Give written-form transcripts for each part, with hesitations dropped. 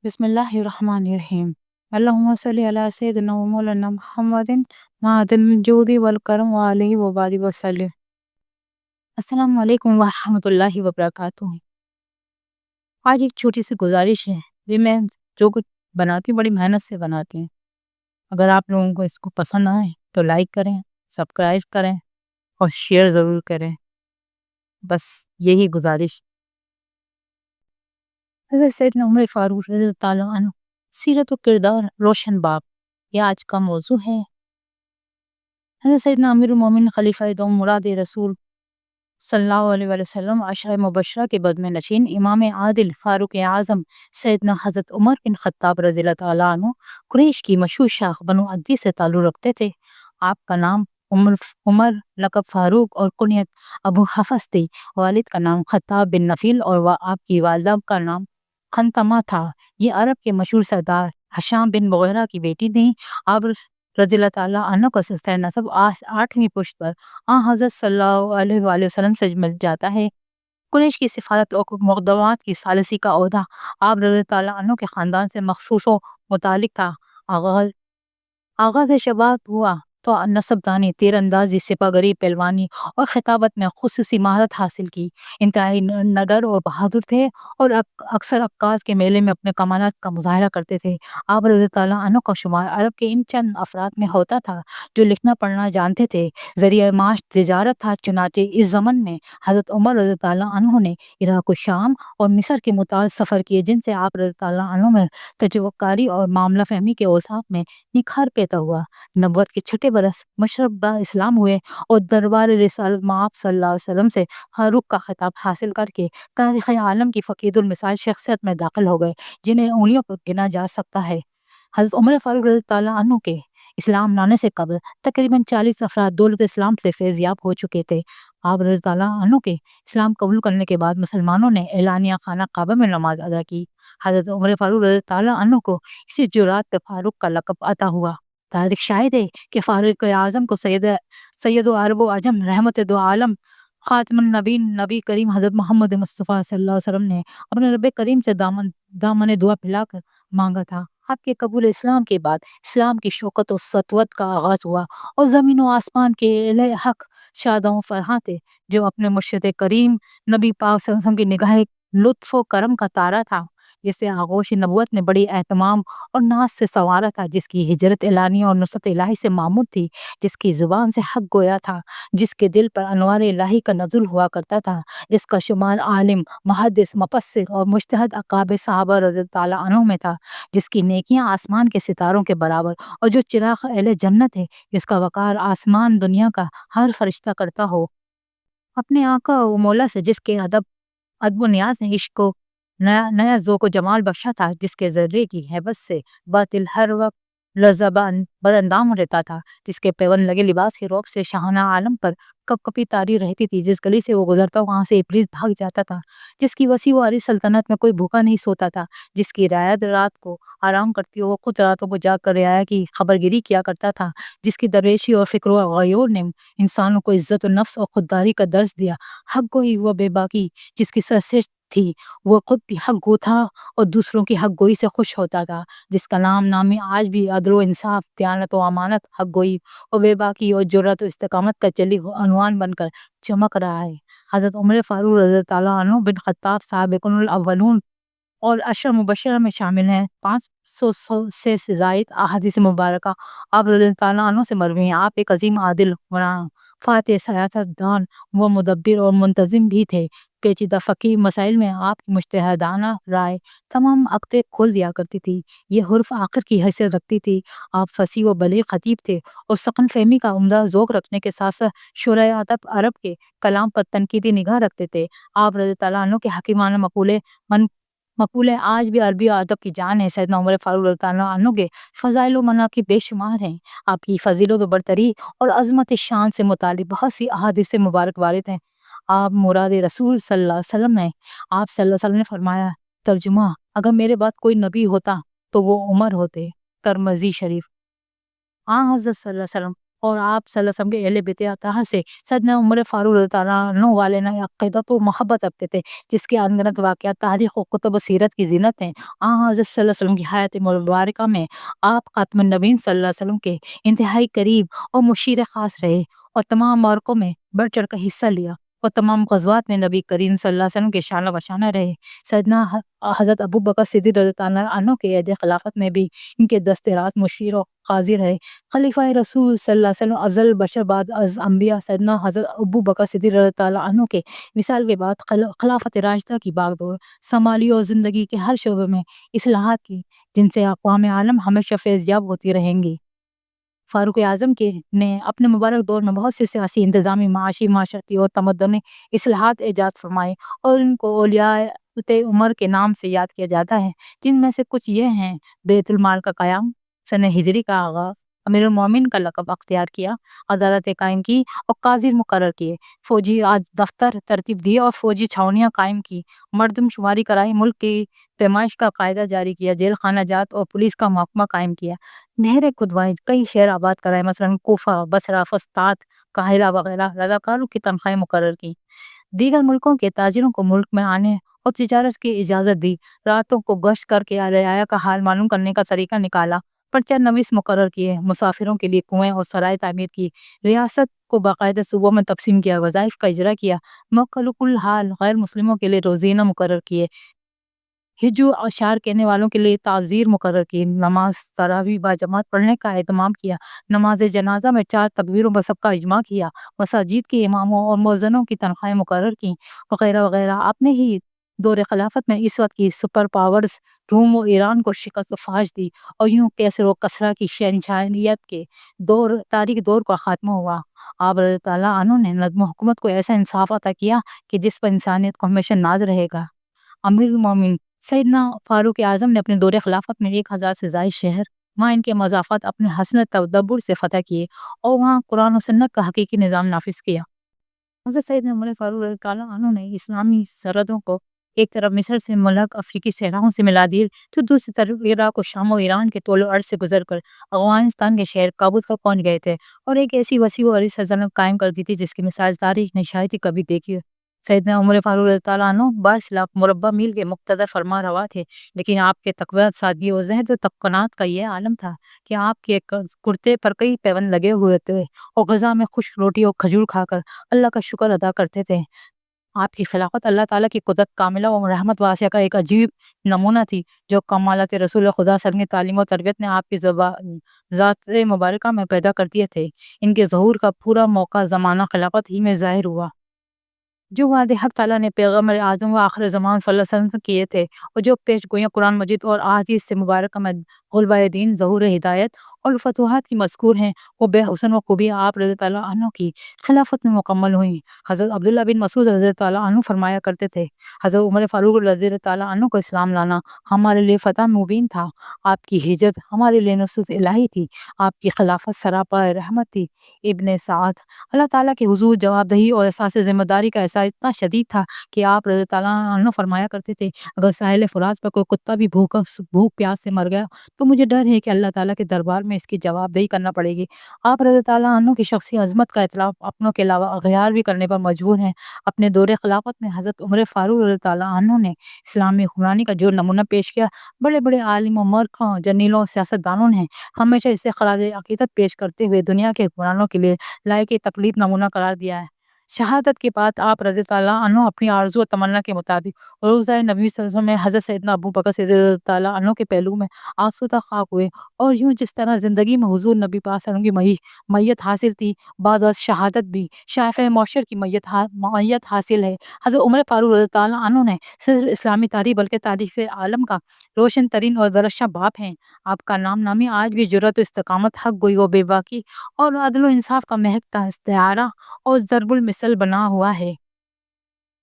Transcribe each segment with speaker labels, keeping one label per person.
Speaker 1: بسم اللہ الرحمن الرحیم۔ اللہم صلی علی سیدنا و مولانا محمد معدن الجود والکرم وعلیہ وبارک وسلم۔ السلام علیکم ورحمۃ اللہ وبرکاتہ۔ آج ایک چھوٹی سی گزارش ہے، یہ میں جو کچھ بناتی ہوں بڑی محنت سے بناتی ہوں۔ اگر آپ لوگوں کو اس کو پسند آئے تو لائک کریں، سبسکرائب کریں اور شیئر ضرور کریں، بس یہی گزارش۔ حضرت سیدنا عمر فاروق رضی اللہ تعالیٰ عنہ، سیرت و کردار روشن باب، یہ آج کا موضوع ہے۔ حضرت سیدنا امیر المومنین خلیفہ دوم مراد رسول صلی اللہ علیہ وآلہ وسلم عشرہ مبشرہ کے بد میں نشین امام عادل فاروق اعظم سیدنا حضرت عمر بن خطاب رضی اللہ تعالیٰ عنہ قریش کی مشہور شاخ بنو عدی سے تعلق رکھتے تھے۔ آپ کا نام عمر، لقب فاروق اور کنیت ابو حفص تھی۔ والد کا نام خطاب بن نفیل اور آپ کی والدہ کا نام خنتمہ تھا۔ یہ عرب کے مشہور سردار ہشام بن مغیرہ کی بیٹی تھیں۔ آپ رضی اللہ تعالیٰ عنہ کا سلسلہ نسب 8ویں پشت پر حضرت صلی اللہ علیہ وآلہ وسلم سے مل جاتا ہے۔ قریش کی سفارت اور مقدمات کی ثالثی کا عہدہ آپ رضی اللہ تعالیٰ عنہ کے خاندان سے مخصوص و متعلق تھا۔ آغاز شباب ہوا تو نسب دانی، تیر اندازی، سپہ گری، پہلوانی اور خطابت میں خصوصی مہارت حاصل کی۔ انتہائی نڈر اور بہادر تھے اور اکثر عکاظ کے میلے میں اپنے کمالات کا مظاہرہ کرتے تھے۔ آپ رضی اللہ تعالیٰ عنہ کا شمار عرب کے ان چند افراد میں ہوتا تھا جو لکھنا پڑھنا جانتے تھے۔ ذریعہ معاش تجارت تھا، چنانچہ اس ضمن میں حضرت عمر رضی اللہ عنہ نے عراق و شام اور مصر کے متعدد سفر کیے، جن سے آپ رضی اللہ عنہ میں تجربہ کاری اور معاملہ فہمی کے اوصاف میں نکھار پیدا ہوا۔ نبوت کے چھٹے برس مشرف با اسلام ہوئے اور دربار رسالت مآب صلی اللہ علیہ وسلم سے فاروق کا خطاب حاصل کر کے تاریخ عالم کی فقید المثال شخصیت میں داخل ہو گئے، جنہیں انگلیوں پر گنا جا سکتا ہے۔ حضرت عمر فاروق رضی اللہ عنہ کے اسلام لانے سے قبل تقریباً 40 افراد دولت اسلام سے فیض یاب ہو چکے تھے۔ آپ رضی اللہ عنہ کے اسلام قبول کرنے کے بعد مسلمانوں نے اعلانیہ خانہ کعبہ میں نماز ادا کی۔ حضرت عمر فاروق رضی اللہ عنہ کو اسی جرات پہ فاروق کا لقب عطا ہوا۔ تاریخ شاہد ہے کہ فاروق اعظم کو سید و عرب و عجم، رحمت دو عالم، خاتم النبیین، نبی کریم حضرت محمد مصطفیٰ صلی اللہ علیہ وسلم نے اپنے رب کریم سے دامن دعا پھیلا کر مانگا تھا۔ آپ کے قبول اسلام کے بعد اسلام کی شوکت و سطوت کا آغاز ہوا اور زمین و آسمان کے اہل حق شاداں و فرحاں تھے، جو اپنے مرشد کریم نبی پاک صلی اللہ علیہ وسلم کی نگاہ لطف و کرم کا تارا تھا، جسے آغوش نبوت نے بڑی اہتمام اور ناز سے سنوارا تھا، جس کی ہجرت اعلانیہ اور نصرت الہی سے معمور تھی، جس کی زبان سے حق گویا تھا، جس کے دل پر انوار الہی کا نزول ہوا کرتا تھا، جس کا شمار عالم، محدث، مفسر اور مجتہد اکابر صحابہ رضی اللہ عنہ میں تھا، جس کی نیکیاں آسمان کے ستاروں کے برابر اور جو چراغ اہل جنت ہے، جس کا وقار آسمان دنیا کا ہر فرشتہ کرتا ہو۔ اپنے آقا و مولا سے جس کے ادب و نیاز نے عشق کو نیا ذوق و جمال بخشا تھا، جس کے ذرے کی ہیبت سے باطل ہر وقت لرزاں براندام رہتا تھا، جس کے پیوند لگے لباس کے روب سے شاہانہ عالم پر کپ کپی طاری رہتی تھی، جس گلی سے وہ گزرتا وہاں سے ابلیس بھاگ جاتا تھا، جس کی وسیع و عریض سلطنت میں کوئی بھوکا نہیں سوتا تھا، جس کی رعایت رات کو آرام کرتی وہ خود راتوں کو جاگ کر رعایا کی خبرگیری کیا کرتا تھا، جس کی درویشی اور فکر و غیور نے انسانوں کو عزت و نفس اور خودداری کا درس دیا، حق گوئی و بے باکی جس کی سرشت تھی، وہ خود بھی حق گو تھا اور دوسروں کی حق گوئی سے خوش ہوتا تھا، جس کا نامی آج بھی عدل و انصاف، دیانت و امانت، حق گوئی اور بے باکی اور جرأت و استقامت کا جلی عنوان بن کر چمک رہا ہے۔ حضرت عمر فاروق رضی اللہ عنہ بن خطاب سابقون الاولون اور عشرہ مبشرہ میں شامل ہیں۔ 500 سے زائد احادیث مبارکہ آپ رضی اللہ عنہ سے مروی ہیں۔ آپ ایک عظیم عادل، وراں، فاتح، سیاست دان و مدبر اور منتظم بھی تھے۔ پیچیدہ فقہی مسائل میں آپ کی مجتہدانہ رائے تمام عقدے کھول دیا کرتی تھی۔ یہ حرف آخر کی حیثیت رکھتی تھی۔ آپ فصیح و بلیغ خطیب تھے اور سخن فہمی کا عمدہ ذوق رکھنے کے ساتھ ساتھ شرح ادب عرب کے کلام پر تنقیدی نگاہ رکھتے تھے۔ آپ رضی اللہ عنہ کے حکیمانہ مقولے آج بھی عربی ادب کی جان ہے۔ سیدنا عمر فاروق رضی اللہ عنہ کے فضائل و مناقب بے شمار ہیں۔ آپ کی فضیلت و برتری اور عظمت شان سے متعلق بہت سی احادیث مبارک وارد ہیں۔ آپ مراد رسول صلی اللہ علیہ وسلم نے فرمایا، ترجمہ: اگر میرے بعد کوئی نبی ہوتا تو وہ عمر ہوتے۔ ترمذی شریف۔ حضرت صلی اللہ علیہ وسلم اور آپ صلی اللہ علیہ وسلم کے اہل بیت اطہار سے سیدنا عمر فاروق رضی اللہ عنہ والے نے عقیدت و محبت رکھتے تھے، جس کے انگنت واقعات تاریخ و کتب و سیرت کی زینت ہیں۔ حضرت صلی اللہ علیہ وسلم کی حیات مبارکہ میں آپ خاتم النبیین صلی اللہ علیہ وسلم کے انتہائی قریب اور مشیر خاص رہے اور تمام معرکوں میں بڑھ چڑھ کر حصہ لیا اور تمام غزوات میں نبی کریم صلی اللہ علیہ وسلم کے شانہ بشانہ رہے۔ سیدنا حضرت ابو بکر صدیق رضی اللہ عنہ کے عہد خلافت میں بھی ان کے دست راست مشیر و قاضی رہے۔ خلیفہ رسول صلی اللہ علیہ وسلم افضل بشر بعد از انبیاء سیدنا حضرت ابو بکر صدیق رضی اللہ عنہ کے وصال کے بعد خلافت راشدہ کی باغ دور سنبھالی اور زندگی کے ہر شعبے میں اصلاحات کی، جن سے اقوام عالم ہمیشہ فیض یاب ہوتی رہیں گی۔ فاروق اعظم نے اپنے مبارک دور میں بہت سے سیاسی، انتظامی، معاشی، معاشرتی اور تمدنی اصلاحات ایجاد فرمائے اور ان کو اولیاء عمر کے نام سے یاد کیا جاتا ہے، جن میں سے کچھ یہ ہیں: بیت المال کا قیام، سن ہجری کا آغاز، امیر المومنین کا لقب اختیار کیا، عدالت قائم کی اور قاضی مقرر کیے، فوجی دفتر ترتیب دیے اور فوجی چھاؤنیاں قائم کی، مردم شماری کرائی، ملک کی پیمائش کا قاعدہ جاری کیا، جیل خانہ جات اور پولیس کا محکمہ قائم کیا، نہریں کھدوائیں، کئی شہر آباد کرائے، مثلاً کوفہ، بصرہ، فسطاط، قاہرہ وغیرہ، رضاکاروں کی تنخواہیں مقرر کی، دیگر ملکوں کے تاجروں کو ملک میں آنے اور تجارت کی اجازت دی، راتوں کو گشت کر کے رعایا کا حال معلوم کرنے کا طریقہ نکالا، پرچہ نویس مقرر کیے، مسافروں کے لیے کنویں اور سرائے تعمیر کی، ریاست کو باقاعدہ صوبوں میں تقسیم کیا، وظائف کا اجرا کیا، مخلوق الحال غیر مسلموں کے لیے روزینہ مقرر کیے، ہج و اشعار کہنے والوں کے لیے تعزیر مقرر کی، نماز تراویح باجماعت پڑھنے کا اہتمام کیا، نماز جنازہ میں 4 تکبیروں پر سب کا اجماع کیا، مساجد کے اماموں اور مؤذنوں کی تنخواہیں مقرر کی، وغیرہ وغیرہ۔ آپ نے ہی دور خلافت میں اس وقت کی سپر پاورز روم و ایران کو شکست و فاش دی اور یوں کیسر و کسریٰ کی شہنشاہیت کے تاریخ دور کا خاتمہ ہوا۔ آپ رضی اللہ عنہ نے نظم و حکومت کو ایسا انصاف عطا کیا کہ جس پر انسانیت کو ہمیشہ ناز رہے گا۔ امیر المومنین سیدنا فاروق اعظم نے اپنے دور خلافت میں 1000 سے زائد شہر، وہاں ان کے مضافات اپنے حسن تدبر سے فتح کیے اور وہاں قرآن و سنت کا حقیقی نظام نافذ کیا۔ حضرت سیدنا عمر فاروق رضی اللہ عنہ نے اسلامی سرحدوں کو ایک طرف مصر سے ملک افریقی صحراؤں سے ملا دیے تو دوسری طرف عراق و شام و ایران کے طول و عرض سے گزر کر افغانستان کے شہر کابل تک پہنچ گئے تھے اور ایک ایسی وسیع و عریض سلطنت قائم کر دی تھی جس کی مثال تاریخ نے شاید ہی کبھی دیکھی۔ سیدنا عمر فاروق رضی اللہ عنہ 22 لاکھ مربع میل کے مقتدر فرما روا تھے، لیکن آپ کے تقوی، سادگی اور زہد و تقنات کا یہ عالم تھا کہ آپ کے کرتے پر کئی پیوند لگے ہوئے تھے اور غذا میں خشک روٹی اور کھجور کھا کر اللہ کا شکر ادا کرتے تھے۔ آپ کی خلافت اللہ تعالیٰ کی قدرت کاملہ اور رحمت واسعہ کا ایک عجیب نمونہ تھی، جو کمالات رسول خدا صلی اللہ علیہ وسلم کی تعلیم و تربیت نے آپ کی ذات مبارکہ میں پیدا کر دیے تھے۔ ان کے ظہور کا پورا موقع زمانہ خلافت ہی میں ظاہر ہوا۔ جو وعدے حق تعالیٰ نے پیغمبر اعظم و آخر زمان صلی اللہ علیہ وسلم سے کیے تھے اور جو پیش گوئیاں قرآن مجید اور احادیث سے مبارکہ میں غلبۂ دین، ظہور ہدایت اور فتوحات کی مذکور ہیں، وہ بے حسن و خوبی آپ رضی اللہ عنہ کی خلافت میں مکمل ہوئیں۔ حضرت عبداللہ بن مسعود رضی اللہ عنہ فرمایا کرتے تھے، حضرت عمر فاروق رضی اللہ عنہ کو اسلام لانا ہمارے لیے فتح مبین تھا، آپ کی ہجرت ہمارے لیے نصرت الہی تھی، آپ کی خلافت سراپا رحمت تھی۔ ابن سعد اللہ تعالیٰ کے حضور جواب دہی اور احساس ذمہ داری کا احساس اتنا شدید تھا کہ آپ رضی اللہ عنہ فرمایا کرتے تھے، اگر ساحل فرات پر کوئی کتا بھی بھوک پیاس سے مر گیا تو مجھے ڈر ہے کہ اللہ تعالیٰ کے دربار میں اس کی جواب دہی کرنا پڑے گی۔ آپ رضی اللہ عنہ کی شخصی عظمت کا اطلاق اپنوں کے علاوہ اغیار بھی کرنے پر مجبور ہیں۔ اپنے دور خلافت میں حضرت عمر فاروق رضی اللہ عنہ نے اسلامی حکمرانی کا جو نمونہ پیش کیا، بڑے بڑے عالم و مورخوں، جنیلوں، سیاست دانوں نے ہمیشہ اسے خراج عقیدت پیش کرتے ہوئے دنیا کے حکمرانوں کے لیے لائق تقلید نمونہ قرار دیا ہے۔ شہادت کے بعد آپ رضی اللہ عنہ اپنی آرزو و تمنا کے مطابق روضہ نبی صلی اللہ علیہ وسلم میں حضرت سیدنا ابو بکر صدیق رضی اللہ عنہ کے پہلو میں آسودہ خاک ہوئے اور یوں جس طرح زندگی میں حضور نبی پاک صلی اللہ علیہ وسلم کی میت حاصل تھی، بعد از شہادت بھی شائخ معاشر کی میت حاصل ہے۔ حضرت عمر فاروق رضی اللہ عنہ نے صرف اسلامی تاریخ بلکہ تاریخ عالم کا روشن ترین اور درخشاں باب ہیں۔ آپ کا نام نامی آج بھی جرأت و استقامت، حق گوئی و بے باکی اور عدل و انصاف کا مہکتا استعارہ اور ضرب المثل بنا ہوا ہے۔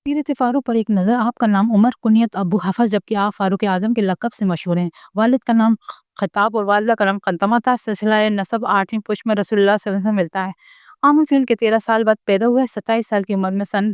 Speaker 1: سیرت فاروق پر ایک نظر۔ آپ کا نام عمر، کنیت ابو حفص، جبکہ آپ فاروق اعظم کے لقب سے مشہور ہیں۔ والد کا نام خطاب اور والدہ کا نام قنطمہ تھا۔ سلسلہ نسب 8ویں پشت میں رسول اللہ صلی اللہ علیہ وسلم ملتا ہے۔ عام الفیل کے 13 سال بعد پیدا ہوئے۔ 27 سال کی عمر میں سن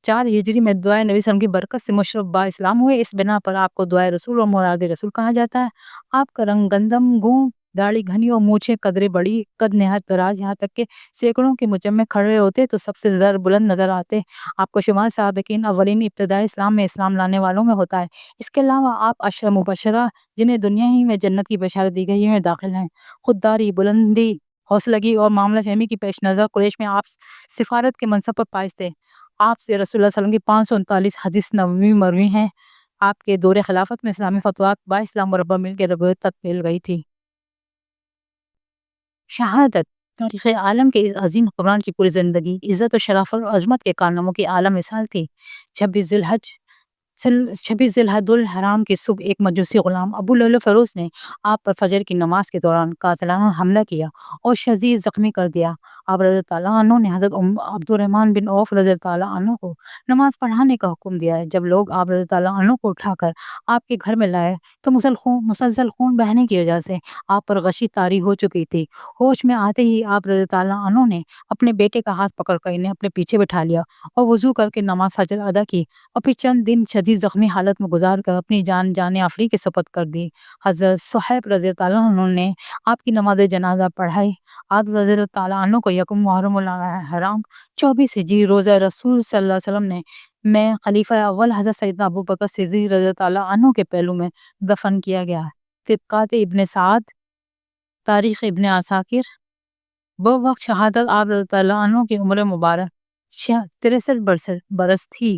Speaker 1: 4 ہجری میں دعائے نبی صلی اللہ علیہ وسلم کی برکت سے مشرف با اسلام ہوئے۔ اس بنا پر آپ کو دعائے رسول اور مراد رسول کہا جاتا ہے۔ آپ کا رنگ گندم گوں داڑھی گھنی اور مونچھیں قدرے بڑی، قد نہایت دراز، یہاں تک کہ سینکڑوں کے مجمع کھڑے ہوتے تو سب سے زیادہ بلند نظر آتے۔ آپ کو شمار سابقین اولین ابتدائی اسلام میں اسلام لانے والوں میں ہوتا ہے۔ اس کے علاوہ آپ عشرہ مبشرہ جنہیں دنیا ہی میں جنت کی بشارت دی گئی میں داخل ہیں۔ خودداری، بلندی، حوصلگی اور معاملہ فہمی کی پیش نظر قریش میں آپ سفارت کے منصب پر فائز تھے۔ آپ سے رسول اللہ صلی اللہ علیہ وسلم کی 539 حدیث نبوی مروی ہیں۔ آپ کے دور خلافت میں اسلامی فتوحات با اسلام مربع مل کے ربویت تک پھیل گئی تھی۔ شہادت تاریخ عالم کے اس عظیم حکمران کی پوری زندگی عزت و شرافت اور عظمت کے کارناموں کی اعلیٰ مثال تھی۔ 26 ذی الحج الحرام کی صبح ایک مجوسی غلام ابو لؤلؤ فیروز نے آپ پر فجر کی نماز کے دوران قاتلانہ حملہ کیا اور شدید زخمی کر دیا۔ آپ رضی اللہ عنہ نے حضرت عبد الرحمن بن عوف رضی اللہ عنہ کو نماز پڑھانے کا حکم دیا ہے۔ جب لوگ آپ رضی اللہ عنہ کو اٹھا کر آپ کے گھر میں لائے تو مسلسل خون بہنے کی وجہ سے آپ پر غشی طاری ہو چکی تھی۔ ہوش میں آتے ہی آپ رضی اللہ عنہ نے اپنے بیٹے کا ہاتھ پکڑ کر انہیں اپنے پیچھے بٹھا لیا اور وضو کر کے نماز فجر ادا کی اور پھر چند دن شدید زخمی حالت میں گزار کر اپنی جان آفری کے سپرد کر دی۔ حضرت صہیب رضی اللہ عنہ نے آپ کی نماز جنازہ پڑھائی۔ آپ رضی اللہ عنہ کو یکم محرم الحرام 24 ہجری روزہ رسول صلی اللہ علیہ وسلم میں خلیفہ اول حضرت سیدنا ابوبکر صدیق رضی اللہ عنہ کے پہلو میں دفن کیا گیا ہے۔ طبقات ابن سعد، تاریخ ابن عساکر۔ وہ وقت شہادت آپ رضی اللہ عنہ کی عمر مبارک 63 برس تھی۔